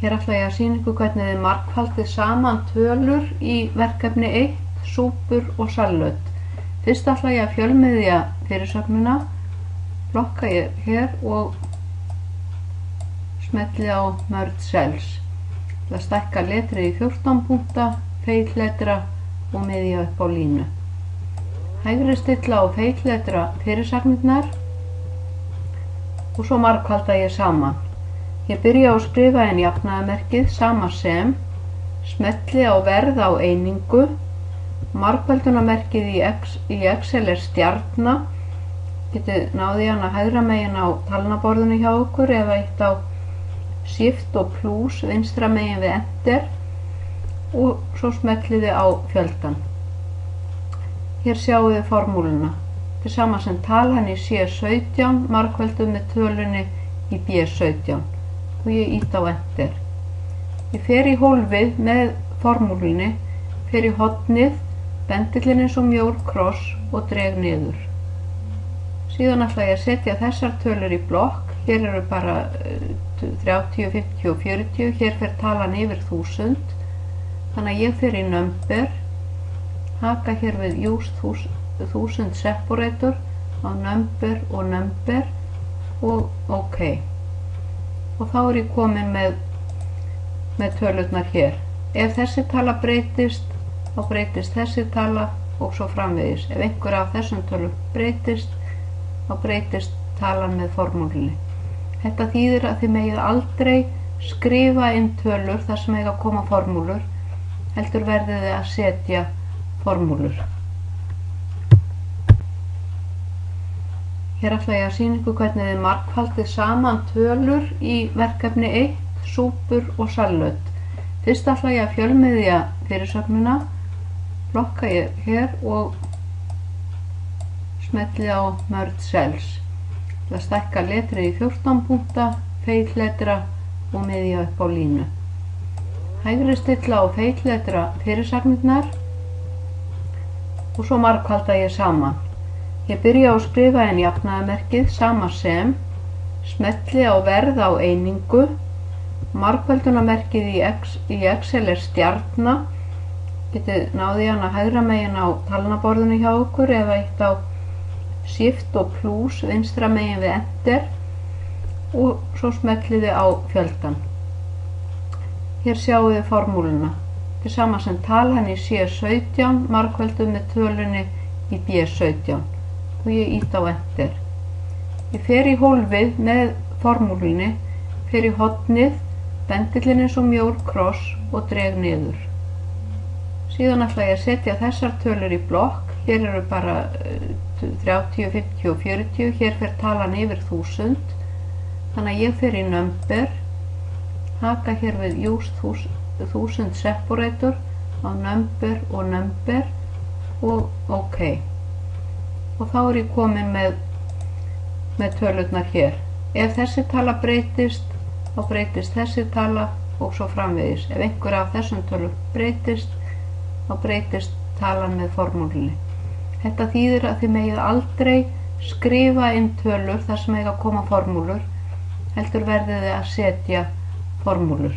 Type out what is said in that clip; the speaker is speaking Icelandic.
Hér ætla ég að sýna ykkur hvernig þið margfaldið saman tölur í verkefni 1, súpur og salat. Fyrst ætla ég að fjölmiðja fyrirsögnina, flokka ég hér og smelli á merge cells. Það stækka letrið í 14 punkta, feitletra og miðja upp á línu. Hægri stilla á feitletra fyrirsagnirnar og svo margfalda ég saman. Ég byrja á að skrifa inn jafnaðarmerkið sama sem, smelli á verð á einingu, margföldunarmerkið í Excel er stjarna, getið náði hana hægra megin á talnaborðinu hjá okkur eða eitt á Shift og plus vinstra megin við Enter og svo smelliði á fjöldan. Hér sjáum við formúluna. Til sama sem talan í C17 margfölduð með tölunni í B17. Og ég ít á Enter. Ég fer í hólfið með formúlunni, fer í hornið, bendillinn eins og mjór kross og dreg niður. Síðan ætla ég að setja þessar tölur í blokk. Hér eru bara 30, 50 og 40. Hér fer talan yfir 1000. Þannig að ég fer í number, haka hér við use 1000 separator á number og OK. Og þá er ég komin með tölurnar hér. Ef þessi tala breytist, þá breytist þessi tala og svo framvegis. Ef einhver af þessum tölum breytist, þá breytist talan með formúlunni. Þetta þýðir að þið megið aldrei skrifa inn tölur þar sem eiga að koma formúlur, heldur verðið þið að setja formúlur. Hér ætla ég að sýna ykkur hvernig þið margfaldið saman tölur í verkefni 1, súpur og salat. Fyrst ætla ég að fjölmiðja fyrirsögnina, flokka ég hér og smelli á merge cells. Það stækka letrið í 14 punkta, feitletra og miðja upp á línu. Hægri stilla á feitletra fyrirsagnirnar og svo margfalda ég saman. Ég byrja á að skrifa inn jafnaðarmerkið sama sem, smelli á verð á einingu, margföldunarmerkið í Excel er stjarna, getið náði hana hægra megin á talnaborðinu hjá okkur eða eitt á Shift og plus vinstra megin við Enter og svo smelliði á fjöldan. Hér sjáum við formúluna. Til sama sem talan í C17 margfölduð með tölunni í B17. Og ég ít á Enter. Ég fer í hólfið með formúlunni, fer í hornið, bendillinn eins og mjór kross og dreg niður. Síðan ætla ég að setja þessar tölur í blokk. Hér eru bara 30, 50 og 40. Hér fer talan yfir 1000. Þannig að ég fer í number, haka hér við use 1000 separator á number og OK. Og þá er ég komin með tölurnar hér. Ef þessi tala breytist, þá breytist þessi tala og svo framvegis. Ef einhver af þessum tölum breytist, þá breytist talan með formúlunni. Þetta þýðir að þið megið aldrei skrifa inn tölur þar sem eiga að koma formúlur, heldur verðið þið að setja formúlur.